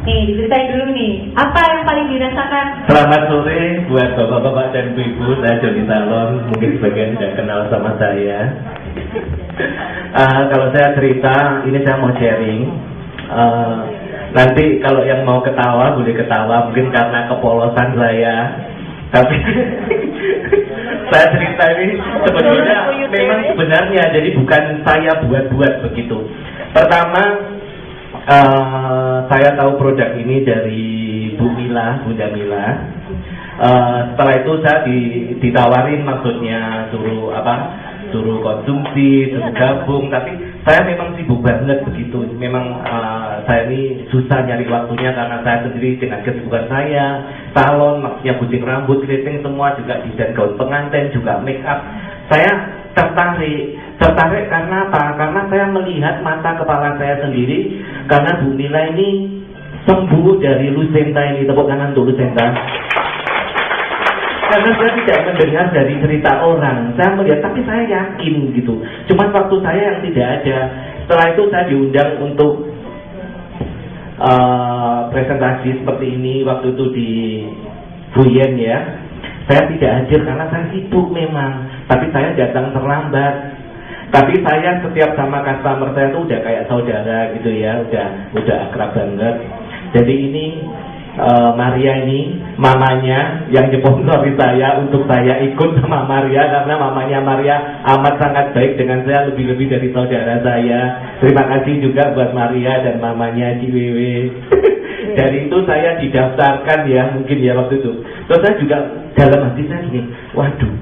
Nih, diceritain dulu nih, apa yang paling dirasakan? Selamat sore buat bapak-bapak dan ibu-ibu, saya Joni Salon, mungkin sebagian sudah kenal sama saya. Kalau saya cerita, ini saya mau sharing. Nanti kalau yang mau ketawa, boleh ketawa, mungkin karena kepolosan saya. Tapi saya cerita ini sebetulnya memang sebenarnya, jadi bukan saya buat-buat begitu. Pertama, saya tahu produk ini dari Bunda Mila. Setelah itu saya ditawarin, maksudnya suruh konsumsi, suruh gabung, tapi saya memang sibuk banget begitu. Memang saya ini susah nyari waktunya karena saya sendiri dengan kesibukan saya, salon, maksudnya gunting rambut, keriting, semua juga desain gaun pengantin, juga make up. Saya tertarik karena apa? Karena saya melihat mata kepala saya sendiri, karena Bu Mila ini sembuh dari Lucenta ini. Tepuk tangan untuk Lucenta. Karena saya tidak mendengar dari cerita orang, saya melihat, tapi saya yakin gitu. Cuma waktu saya yang tidak ada. Setelah itu saya diundang untuk presentasi seperti ini waktu itu di Buyen ya. Saya tidak hadir karena saya sibuk memang, tapi saya datang terlambat. Tapi saya setiap sama customer saya itu udah kayak saudara gitu ya, udah akrab banget. Jadi ini Maria ini mamanya yang nyponsori saya untuk saya ikut sama Maria, karena mamanya Maria amat sangat baik dengan saya, lebih-lebih dari saudara saya. Terima kasih juga buat Maria dan mamanya Ciwewe. Dari itu saya didaftarkan ya, mungkin ya waktu itu. Terus saya juga dalam hati saya gini, waduh,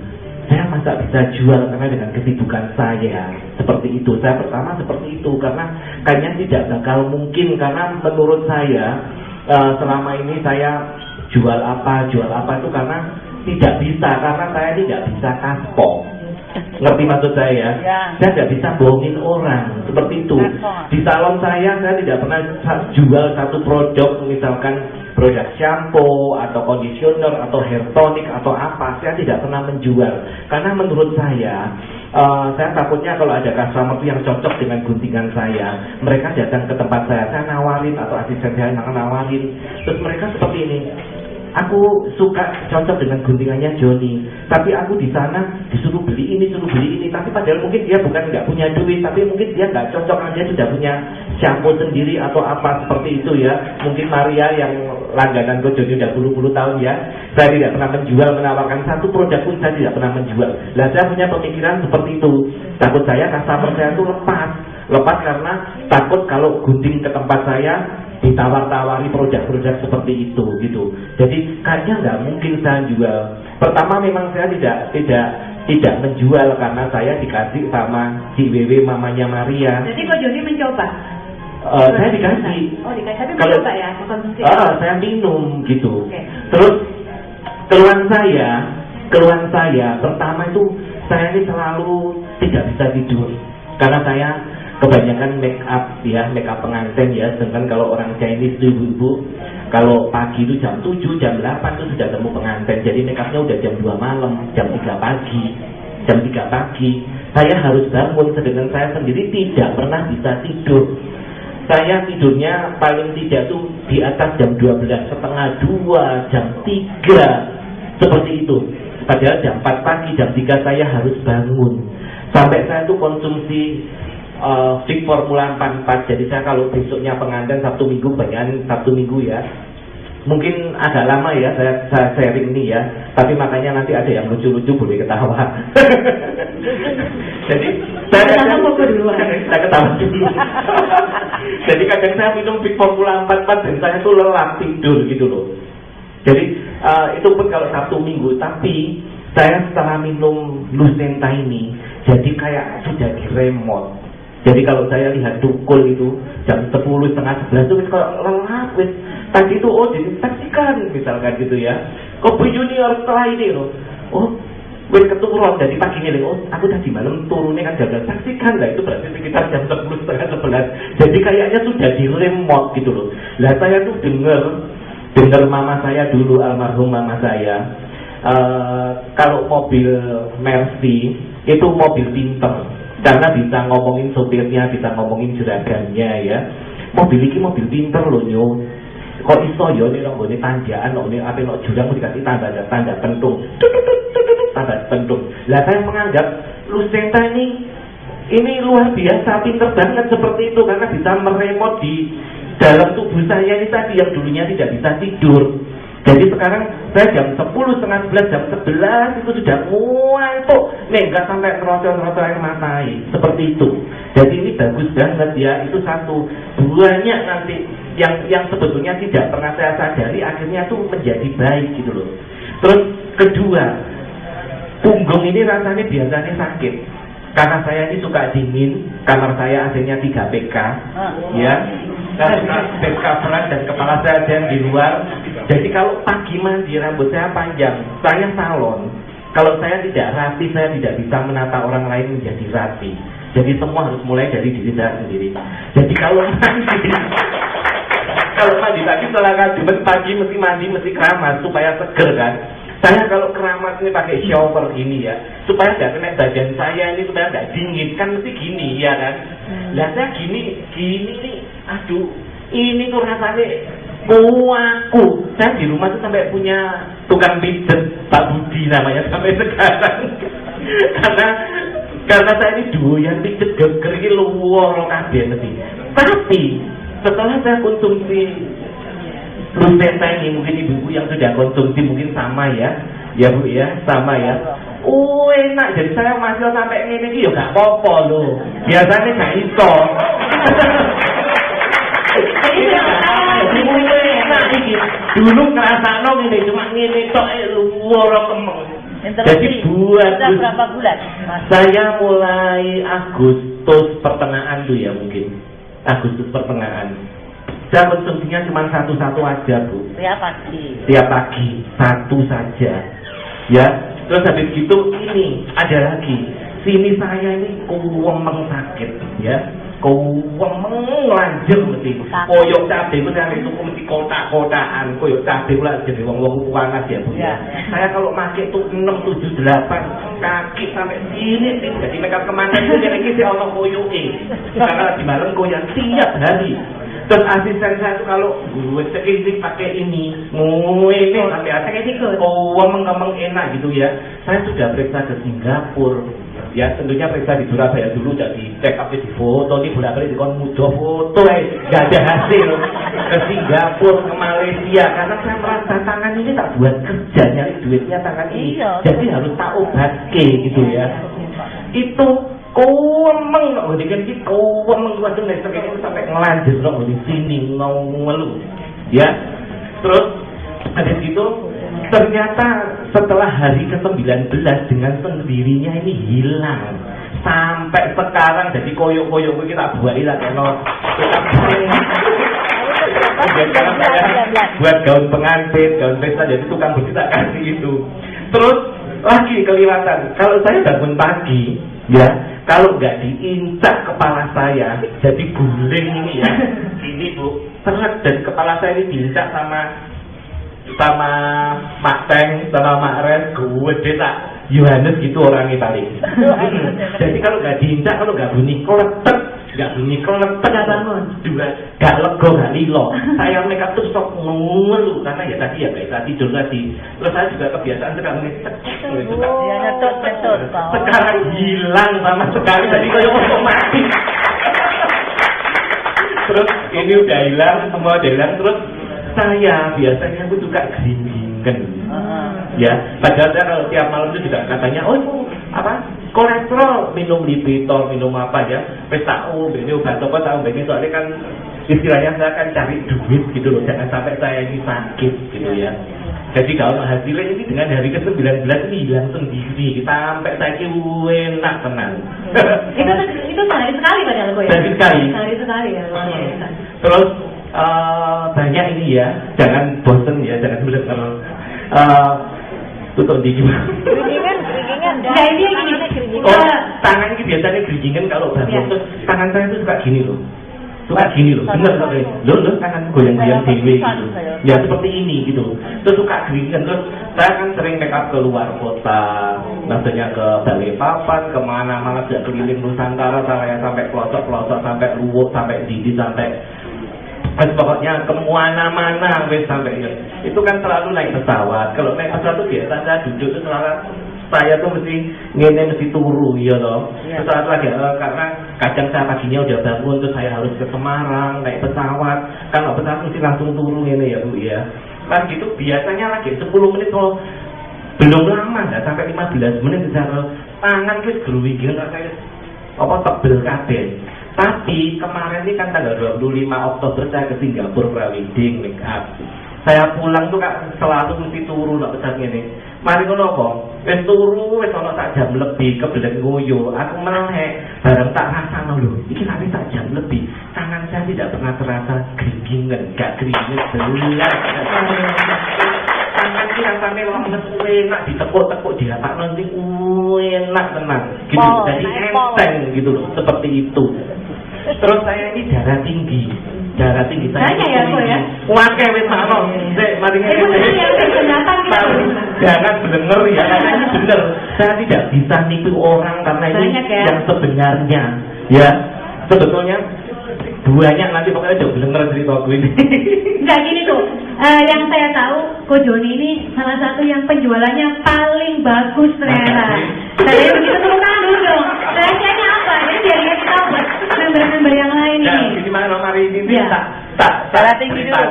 saya masa bisa jual karena dengan kesibukan saya seperti itu. Saya pertama seperti itu karena kayaknya tidak bakal mungkin, karena menurut saya selama ini saya jual apa itu karena tidak bisa, karena saya tidak bisa kaspok. Ngerti maksud saya? Ya. Saya tidak bisa bohongin orang seperti itu. Di salon saya tidak pernah jual satu produk, misalkan produk shampoo atau conditioner atau hair tonic atau apa, saya tidak pernah menjual. Karena menurut saya takutnya kalau ada customer yang cocok dengan guntingan saya, mereka datang ke tempat saya nawarin, atau asisten saya nawarin, terus mereka seperti ini, aku suka cocok dengan guntingannya Joni, tapi aku di sana disuruh beli ini, tapi padahal mungkin dia bukan nggak punya duit, tapi mungkin dia nggak cocok, dia sudah punya shampoo sendiri atau apa seperti itu ya. Mungkin Maria yang langganan ke Joni udah puluh-puluh tahun ya, saya tidak pernah menjual, menawarkan satu produk pun saya tidak pernah menjual. Lah saya punya pemikiran seperti itu, takut saya customer saya itu lepas karena takut kalau gunting ke tempat saya ditawar-tawari produk-produk seperti itu gitu. Jadi kayaknya nggak mungkin saya jual. Pertama memang saya tidak menjual karena saya dikasih sama si Wewe, mamanya Maria. Jadi kok Joni mencoba? Saya dikasih. Oh dikasih, tapi mencoba ya? Saya minum gitu. Okay. Terus keluhan saya pertama itu saya ini selalu tidak bisa tidur karena saya kebanyakan make up pengantin ya. Sedangkan kalau orang Chinese itu ibu-ibu, kalau pagi itu jam 7, jam 8 itu sudah temu pengantin. Jadi make upnya udah jam 2 malam, jam 3 pagi. Saya harus bangun, sedangkan saya sendiri tidak pernah bisa tidur. Saya tidurnya paling tidak tuh di atas jam 12:30, 2, jam 3, seperti itu. Padahal jam 4 pagi, jam 3 saya harus bangun. Sampai saya tuh konsumsi Fix Formula 44. Jadi saya kalau besoknya pengantin Sabtu Minggu, banyak Sabtu Minggu ya. Mungkin agak lama ya saya sharing ini ya. Tapi makanya nanti ada yang lucu-lucu boleh ketawa. Jadi saya ketawa dulu. Jadi kadang saya minum Fix Formula 44 dan saya tuh lelah tidur gitu loh. Jadi itu pun kalau Sabtu Minggu. Tapi saya setelah minum Lucenta ini, jadi kayak sudah diremot. Jadi kalau saya lihat tukul itu jam 10, setengah 11 itu kalau lelah wis. Tadi itu diinspeksikan misalkan gitu ya. Kopi junior setelah ini loh. Oh, wis keturun dari pagi ini loh. Oh, aku tadi malam turunnya kan jam 11. Saksikan lah, itu berarti sekitar jam 10, setengah 11. Jadi kayaknya sudah diremot gitu loh. Lah saya tuh dengar mama saya dulu, almarhum mama saya. Kalau mobil Mercy itu mobil pinter. Karena bisa ngomongin sopirnya, bisa ngomongin juragannya ya. Mobil ini mobil pinter loh nyo. kok iso ya ini nggone tanjakan ini apa nek jurang dikasih tanda pentung. Tanda pentung. Lah saya menganggap Lucenta ini luar biasa, pinter banget seperti itu karena bisa meremot di dalam tubuh saya ini tadi yang dulunya tidak bisa tidur. Jadi sekarang saya jam 10, setengah 11, jam 11 itu sudah mulai tuh nggak sampai terosot-terosot air mata seperti itu. Jadi ini bagus banget ya, itu satu. Banyak nanti yang sebetulnya tidak pernah saya sadari akhirnya tuh menjadi baik gitu loh. Terus kedua, punggung ini rasanya biasanya sakit. Karena saya ini suka dingin, kamar saya AC-nya 3 PK, ya. Saya suka bed coveran dan kepala saya ada yang di luar. Jadi kalau pagi mandi rambut saya panjang, saya salon. Kalau saya tidak rapi, saya tidak bisa menata orang lain menjadi rapi. Jadi semua harus mulai dari diri saya sendiri. Jadi kalau mandi tadi setelah Jumat pagi mesti mandi, mesti keramas supaya seger kan. Saya kalau keramas ini pakai shower gini ya, supaya nggak kena badan saya ini, supaya nggak dingin, kan mesti gini ya kan. Lah saya gini nih, aduh, ini tuh rasanya kuaku. Saya di rumah tuh sampai punya tukang pijet, Pak Budi namanya sampai sekarang. karena saya ini doyan pijet geger iki luar kabeh mesti. Tapi setelah saya konsumsi Lucenta ini, mungkin ibu-ibu yang sudah konsumsi mungkin sama ya Bu ya, sama ya. Enak, jadi saya masih sampai ini ya gak apa-apa loh. Biasanya gak iso. Dulu ngerasakno ngene cuma ngene tok luar kemeng. Jadi buat berapa bulan? Saya mulai Agustus pertengahan tuh ya mungkin. Agustus pertengahan. Saya konsumsinya cuma satu-satu aja Bu. Tiap pagi satu saja. Ya. Terus habis gitu ini ada lagi. Sini saya ini kuwemeng sakit ya. Kuwemeng lanjut mesti. Koyok cabe itu saya itu mesti kotak-kotakan. Koyok cabe lah jadi wong-wong panas ya Bu ya. Saya kalau pakai tuh 6, 7, 8 kaki sampai sini jadi mereka kemana itu jadi si ono koyoke. Karena di malam koyak tiap hari. Terus asisten saya tuh kalau gue ini pakai ini, ini sampai asisten mengembang enak gitu ya. Saya sudah periksa ke Singapura, ya tentunya periksa di Surabaya dulu, jadi check up di foto, nih bolak-balik di mudah foto, nggak ada hasil. Ke Singapura, ke Malaysia, karena saya merasa tangan ini tak buat kerja nyari duitnya tangan ini, jadi harus tak obat gitu ya. Itu kuwemeng kok dikene iki kuwemeng waduh nek sampai ngelanjut kok di sini ngelu ya. Terus ada gitu ternyata setelah hari ke-19 dengan sendirinya ini hilang sampai sekarang. Jadi koyok-koyok kita buahi lah kena buat gaun pengantin, gaun pesta, jadi tukang begitu tak kasih itu. Terus lagi kelihatan kalau saya bangun pagi ya, kalau nggak diinjak kepala saya jadi guling ini ya, ini Bu, seret, dan kepala saya ini diinjak sama Mak Teng, sama Mak Res, gue tak Yohanes gitu orangnya paling. Jadi kalau nggak diinjak, kalau nggak bunyi kletek, nggak bangun, juga nggak lego, nggak lilo. Saya mereka tuh sok ngeluh karena ya tadi ya kayak tidur tadi. Terus saya juga kebiasaan sekarang sekarang hilang sama sekali, jadi kayak otomatis. Terus ini udah hilang, semua udah hilang. Terus saya biasanya aku suka geringan. Ya, padahal saya kalau tiap malam itu juga katanya, kolesterol, minum Lipitor, minum apa ya, tahu, ini obat apa tahu ini, soalnya kan istilahnya saya kan cari duit gitu loh, jangan sampai saya ini sakit gitu ya. Jadi kalau hasilnya ini dengan hari ke-19 ini hilang sendiri, sampai saya enak tenang. itu sehari sekali padahal kok ya? Sehari sekali ya. Terus banyak ini ya, jangan bosen ya, jangan benar-benar tutup di gimana? Geringan. Ya ini gini. Tangan ini biasanya geringan kalau bangun. Terus tangan saya itu suka gini loh. Bener sekali. Loh, tangan goyang-goyang dewe gitu. Ya seperti ini gitu. Terus suka geringan. Terus saya kan sering make up ke luar kota, maksudnya ke Balikpapan, kemana-mana, sudah keliling Nusantara, saya sampai pelosok-pelosok, sampai Luwuk, sampai Didi, sampai Pokoknya kemana-mana wes sampai ya. Itu kan selalu naik pesawat. Kalau naik pesawat tuh biasa saya duduk tuh selalu saya tuh mesti turu ya loh. Pesawat lagi karena kadang saya paginya udah bangun terus saya harus ke Semarang naik pesawat. Kalau pesawat mesti langsung turu ini ya Bu ya. Pas gitu biasanya lagi 10 menit kalau belum lama nggak sampai 15 menit saya tangan terus glowing saya tebel kabeh. Tapi kemarin ini kan tanggal 25 Oktober saya ke Singapura wedding make up. Saya pulang tuh kan selalu mesti turu nak pesat ini. Mari ngono apa? Wis turu wis ana sak jam lebih kebelet ngoyo. Aku melek bareng tak rasano lho. Iki nanti sak jam lebih. Tangan saya tidak pernah terasa geringan, gak geringan belas. Tangan kita sampai lemes enak ditepuk-tepuk di lapak nanti enak tenang. Gitu. Jadi enteng gitu loh, seperti itu. Terus saya ini darah tinggi saya banyak ya kok ya? Wakai wis sakno. Sik mari ngene. Jangan bener ya, karena ini bener. Saya tidak bisa nipu orang karena ini yang sebenarnya. Ya, sebetulnya banyak nanti pokoknya jauh bener cerita gue ini. Enggak gini tuh. Yang saya tahu Ko Joni ini salah satu yang penjualannya paling bagus ternyata. Saya begitu turun tangan dulu dong. Rahasianya apa? Jadi biar kita tahu buat member-member yang lain ini. Ya, gimana hari ini darah tinggi dulu.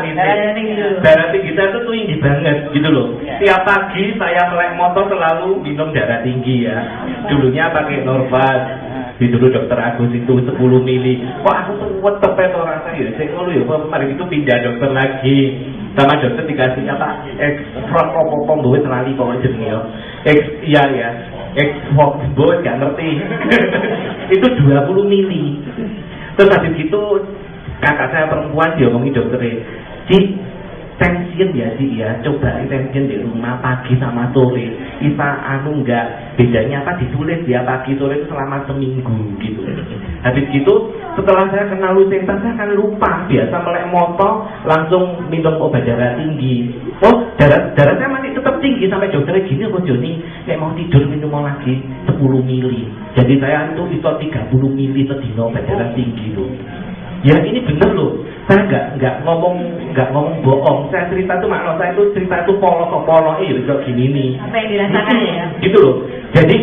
Darah tinggi saya itu tinggi banget gitu loh. Tiap pagi saya melek motor selalu minum darah tinggi ya. Dulunya pakai Norvas. Di dulu dokter Agus itu 10 mili. Kok aku kuat tepet orang saya. Saya ngono ya, mari itu pindah dokter lagi. Sama dokter dikasih apa? Ekspor boy terali pokoknya jenenge ya. Ekspor boy gak ngerti. Itu 20 mili. Terus habis itu kakak saya perempuan diomongi dokternya, Cik, tension ya Cik ya, coba tension di rumah pagi sama sore. Bisa enggak bedanya apa ditulis ya pagi sore itu selama seminggu gitu. Habis gitu setelah saya kenal Lucenta saya kan lupa, biasa melek motor langsung minum obat darah tinggi. Oh darah saya masih tetap tinggi sampai dokternya gini kok Joni, nek mau tidur minum lagi 10 mili. Jadi saya itu bisa 30 mili sedina obat darah tinggi loh. Ya ini bener loh, saya nggak ngomong bohong. Saya cerita tuh makna saya itu cerita itu polos iya gini nih. Apa yang dirasakan ya? Gitu loh. Jadi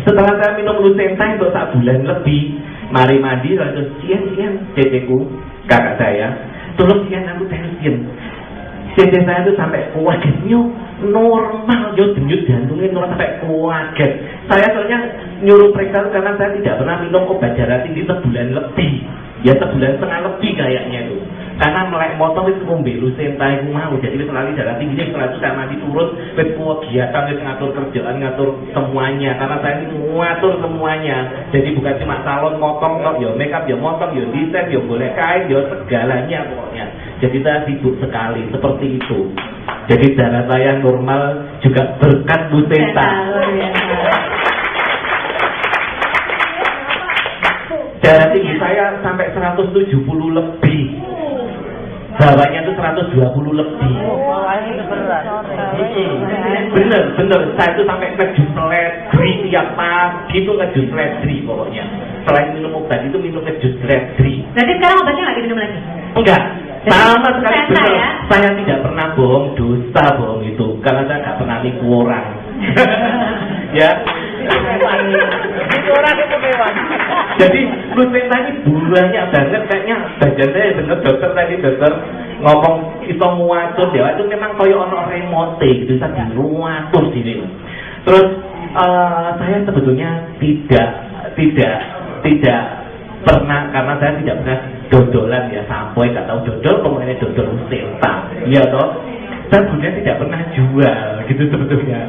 setelah saya minum Lucenta itu 1 bulan lebih, mari mandi lalu sian ceceku kakak saya, tolong sian aku tension. Cece saya itu sampai kuagetnya normal, denyut jantungnya normal sampai kuaget. Saya soalnya nyuruh periksa karena saya tidak pernah minum obat darah tinggi sebulan lebih. Ya sebulan setengah lebih kayaknya itu. Karena melek motor itu ngombe Lucenta itu mau. Jadi selalu darah tingginya setelah itu saya mati turun, wis kegiatan, wis ngatur kerjaan, ngatur semuanya. Karena saya ini ngatur semuanya. Jadi bukan cuma salon motong, ya makeup, ya motong, ya desain, ya boleh kain, ya segalanya pokoknya. Jadi saya sibuk sekali seperti itu. Jadi darah saya normal juga berkat Lucenta. Darah tinggi saya sampai 170 lebih. Bawahnya itu 120 lebih. Bener. Saya itu sampai ngejus ledri tiap pagi itu ngejus ledri pokoknya. Selain minum obat itu minum ngejus ledri. Berarti sekarang obatnya nggak diminum lagi? Enggak. Sama sekali benar. Ya? Saya tidak pernah bohong, dosa bohong itu. Karena saya nggak pernah nipu orang. Ya. Jadi Lucenta ini banyak banget kayaknya badan saya bener dokter ngomong itu muatur ya itu memang koyo ono remote gitu saya diruatur sini. Terus saya sebetulnya tidak pernah karena saya tidak pernah dodolan ya sampai nggak tahu dodol kemudian dodol Lucenta iya toh. Saya sebenarnya tidak pernah jual gitu sebetulnya.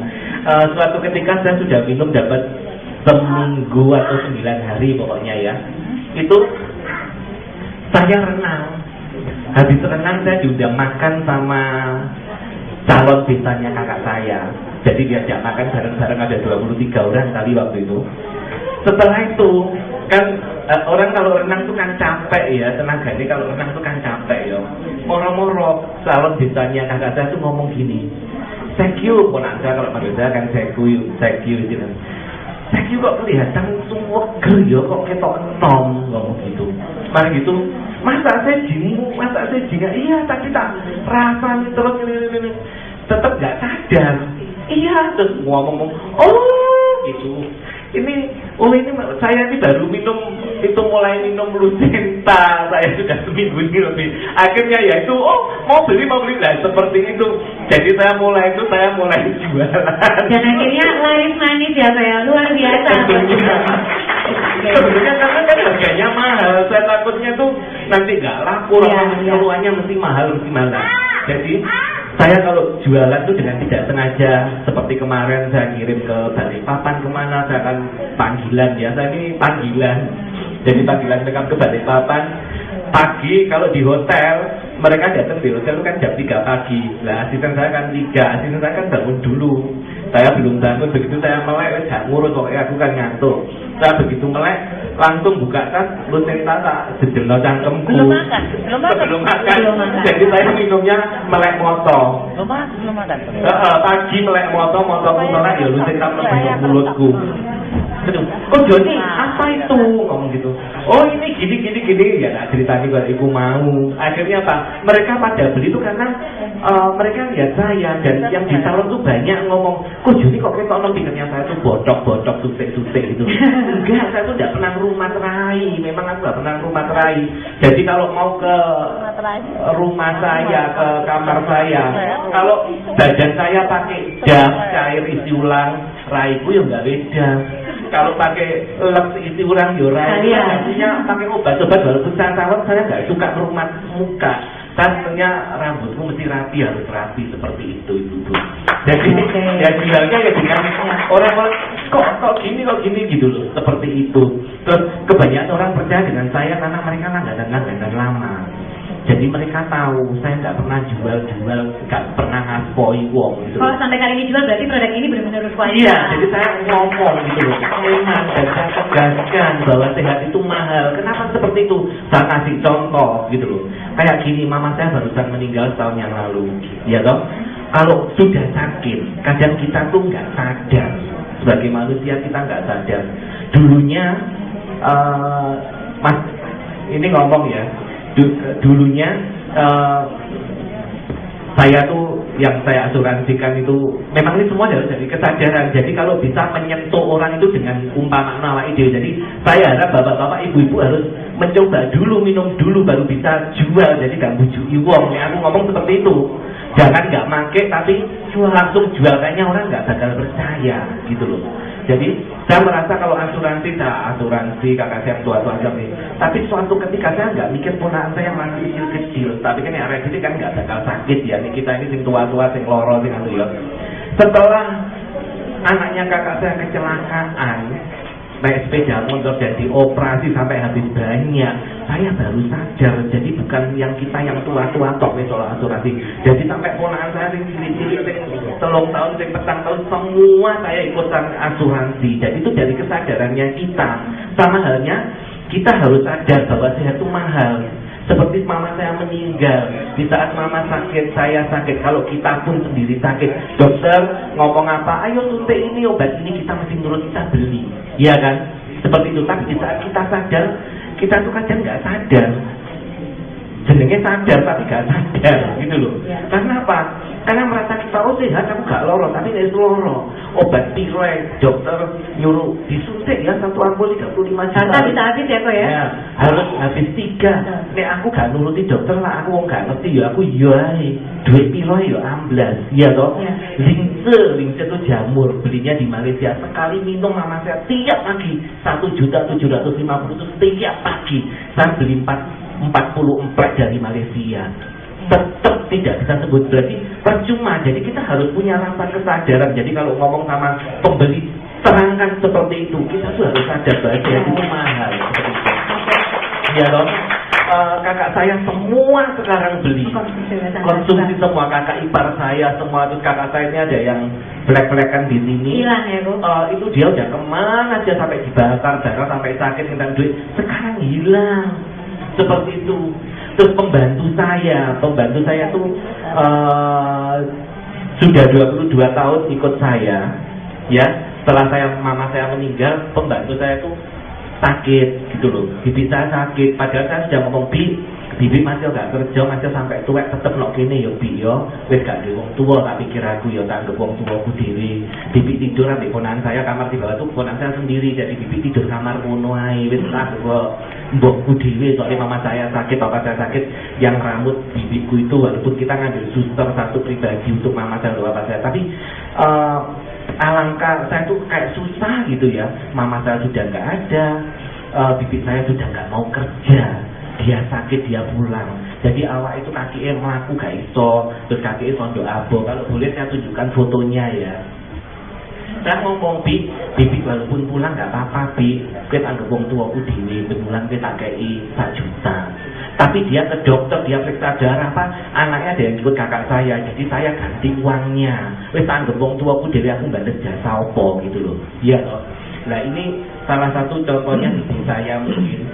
Suatu ketika saya sudah minum dapat seminggu atau 9 hari pokoknya ya. Itu saya renang. Habis renang saya diundang makan sama calon besannya kakak saya. Jadi diajak makan bareng-bareng ada 23 orang kali waktu itu. Setelah itu kan orang kalau renang tuh kan capek ya, tenaganya kalau renang tuh kan capek ya. Moro-moro calon besannya kakak saya tuh ngomong gini, "Thank you," ponaka kalau manggil saya kan thank you gitu. Saya kok kelihatan seger ya, kok ketok enom ngomong gitu. Mari gitu, masa saya jingu, masa saya jinga, iya tapi tak rasanya terus ini. Tetap nggak sadar, iya terus ngomong, oh gitu. Ini saya ini baru minum, itu mulai minum Lucenta, saya sudah seminggu ini lebih. Akhirnya ya itu, mau beli lah seperti itu. Jadi saya mulai jualan. Dan akhirnya laris manis ya saya, luar biasa. Sebenarnya karena kan harganya mahal, saya takutnya tuh nanti nggak laku, keluarnya mesti mahal. Jadi saya kalau jualan tuh dengan tidak sengaja, seperti kemarin saya kirim ke Balikpapan kemana, saya kan panggilan ya, saya ini panggilan. Jadi panggilan mereka ke Balikpapan pagi, kalau di hotel mereka datang di hotel itu kan jam 3 pagi. Lah asisten saya kan 3, asisten saya kan bangun dulu. Saya belum bangun, begitu saya melek, gak ngurus, pokoknya aku kan ngantuk. Saya begitu melek, langsung buka tas, Lucenta tak sedelok cangkemku. Belum makan. Jadi saya minumnya melek moto. Belum makan. Pagi melek moto melek ya Lucenta melek mulutku. Aduh, kok Joni apa itu ngomong gitu? Oh ini gini ya, nah, ceritanya kalau ibu mau. Akhirnya apa? Mereka pada beli itu karena mereka lihat saya dan yang di salon tuh banyak ngomong, kok Joni kok ketok pikirnya saya tuh botok susik gitu. Enggak, saya tuh tidak pernah rumah terai. Memang aku nggak pernah rumah terai. Jadi kalau mau ke rumah saya, ke kamar saya, kalau badan saya pakai jam cair isi ulang, raiku ya nggak beda. Kalau pakai leks isi ulang yorai, artinya pakai obat-obat walaupun saya salon, saya nggak suka merumat muka. Tentunya rambutku mesti rapi, harus rapi seperti itu. Jadi ya jualnya ya dengan orang kok gini gitu loh, seperti itu. Terus kebanyakan orang percaya dengan saya karena mereka langganan lama. Jadi mereka tahu saya nggak pernah jual, nggak pernah ngaspoi wong gitu. Kalau sampai kali ini jual berarti produk ini benar-benar kualitas. Iya, jadi saya ngomong gitu loh, memang dan saya tegaskan bahwa sehat itu mahal. Kenapa seperti itu? Saya kasih contoh gitu loh. Kayak gini, mama saya barusan meninggal setahun yang lalu, ya toh. Kalau sudah sakit, kadang kita tuh nggak sadar. Sebagai manusia kita nggak sadar. Dulunya, Mas, ini ngomong ya. Dulunya saya tuh yang saya asuransikan itu memang ini semua harus jadi kesadaran. Jadi kalau bisa menyentuh orang itu dengan umpama ide. Jadi saya harap bapak-bapak, ibu-ibu harus mencoba dulu, minum dulu baru bisa jual. Jadi gak bujuki wong. Aku ngomong seperti itu. Jangan nggak make tapi langsung jual, kayaknya orang nggak bakal percaya gitu loh. Jadi saya merasa kalau asuransi kakak saya tua-tua aja nih. Tapi suatu ketika saya nggak mikir ponakan saya masih kecil. Tapi kan yang ini kan nggak bakal sakit ya. Nih kita ini sing tua-tua, sing loro, sing anu ya. Setelah anaknya kakak saya kecelakaan, naik sepeda motor dan dioperasi sampai habis banyak, saya baru sadar. Jadi bukan yang kita yang tua-tua tok soal asuransi. Jadi sampai ponakan saya sing cilik-cilik, sing 3 tahun, sing 4 tahun, semua saya ikutan asuransi. Jadi itu dari kesadarannya kita. Sama halnya kita harus sadar bahwa sehat itu mahal. Seperti mama saya meninggal, di saat mama sakit, saya sakit, kalau kita pun sendiri sakit, dokter ngomong apa, ayo suntik ini, obat ini, kita mesti nurut, kita beli, iya kan? Seperti itu. Tapi di saat kita sadar, kita tuh kadang nggak sadar. Jenenge sadar tapi gak sadar gitu loh. Karena apa? Karena merasa kita sehat, aku gak loro, tapi gak loro. Obat tiroid, dokter nyuruh disuntik ya 1 ampul 35 juta. Kata bisa habis ya kok ya? Ya, harus habis 3. Nek aku gak nuruti dokter lah, aku gak ngerti ya, aku iya duit piro ya amblas, iya toh. Lingse itu jamur, belinya di Malaysia. Sekali minum mama saya tiap pagi 1.750.000 itu setiap pagi. Saya beli 44 dari Malaysia. Tetap tidak bisa sebut, berarti percuma. Jadi kita harus punya rasa kesadaran. Jadi kalau ngomong sama pembeli, terangkan seperti itu. Kita tuh harus sadar bahwa itu mahal seperti itu. Ya loh. Kakak saya semua sekarang beli konsumsi semua, kakak ipar saya semua. Terus kakak saya ini ada yang belak-belakan di sini. Hilang ya Bu? Itu dia udah kemana aja sampai dibakar, sampai sakit, minta duit. Sekarang hilang. Seperti itu. Terus pembantu saya tuh sudah 22 tahun ikut saya, ya. Setelah mama saya meninggal, pembantu saya tuh sakit gitu loh. Bibi saya sakit, padahal saya sudah ngomong, Bi, Bibi masih gak kerja, masih sampai tuwek tetep nok kene yo Bi yo. Wis gak duwe wong tuwa, tak pikir aku yo tak anggap wong tuwaku dhewe. Bibi tidur ambek ponakan saya, kamar di bawah tuh ponakan saya sendiri. Jadi bibi tidur kamar ngono ae. Wis tak anggap mbokku dhewe, soalnya mama saya sakit, papa saya sakit. Yang rambut bibiku itu walaupun kita ngambil suster satu pribadi untuk mama saya dan papa saya, tapi alangkah saya tuh kayak susah gitu ya. Mama saya sudah nggak ada, bibi saya sudah nggak mau kerja. Dia sakit, dia pulang. Jadi awak itu kakinya melaku gak iso, terus kakinya sondok abo. Kalau boleh saya tunjukkan fotonya ya. Saya ngomong, Bibi walaupun pulang gak apa-apa, Bi. Kita anggap wong tuaku dhewe, benulan kita kei 1 juta. Tapi dia ke dokter, dia periksa darah apa, anaknya ada yang jemput kakak saya, jadi saya ganti uangnya. Wis anggap wong tuaku dhewe, aku bales jasa opo gitu loh. Iya loh. Nah ini salah satu contohnya bibi saya mungkin.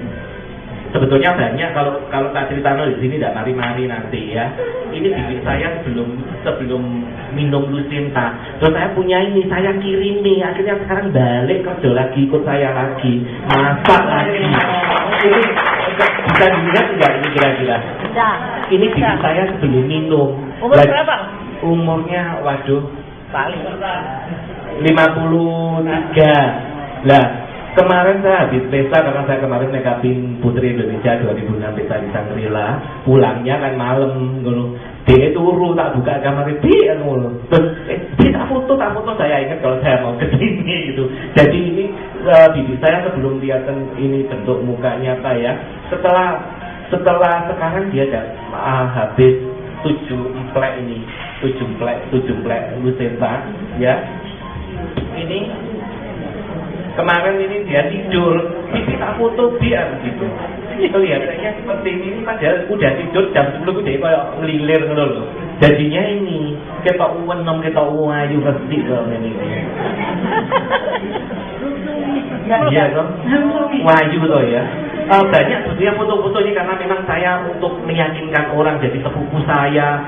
Sebetulnya banyak kalau tak cerita di sini tidak mari-mari nanti ya. Ini bibi saya sebelum minum Lucinta. Terus saya punya ini, saya kirim nih. Akhirnya sekarang balik kerja lagi, ikut saya lagi, masak lagi. Ini bisa dilihat enggak ini kira-kira? Ini bibi saya sebelum minum. Umur berapa? Umurnya waduh Paling 53. Lah kemarin saya habis pesta karena saya kemarin nekapin Putri Indonesia 2006 pesta di Sangrila. Pulangnya kan malam ngono. Dia turu tak buka kamar dia ngono. Terus tak foto saya ingat kalau saya mau ke sini gitu. Jadi ini bibi saya sebelum kelihatan ini bentuk mukanya apa ya. Setelah sekarang dia habis 7 emplek Lucinta ya. Ini kemarin ini dia tidur, ini tak foto dia gitu. Kelihatannya seperti ini, padahal udah tidur jam 10 udah kayak ngelilir loh. Jadinya ini kita uwenom, kita uwayu pasti loh ini. Iya toh, wayu toh ya. Banyak sebetulnya foto-foto ini karena memang saya untuk meyakinkan orang, jadi sepupu saya,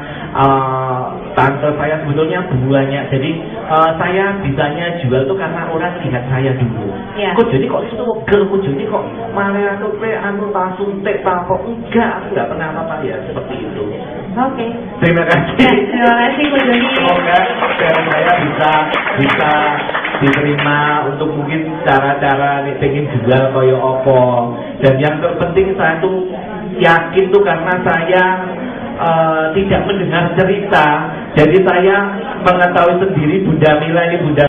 tante saya sebetulnya banyak. Jadi saya bisanya jual tuh karena orang lihat saya dulu. Ya. Kok jadi kok itu kok jadi kok malah tuh tak suntik tak kok enggak, aku nggak pernah apa ya seperti itu. Oke. Terima kasih. Terima kasih Bu Joni. Semoga share saya bisa diterima untuk mungkin cara-cara nih pengen jual koyo opo. Dan yang terpenting saya tuh yakin tuh karena saya tidak mendengar cerita, jadi saya mengetahui sendiri Bunda Mila ini Bunda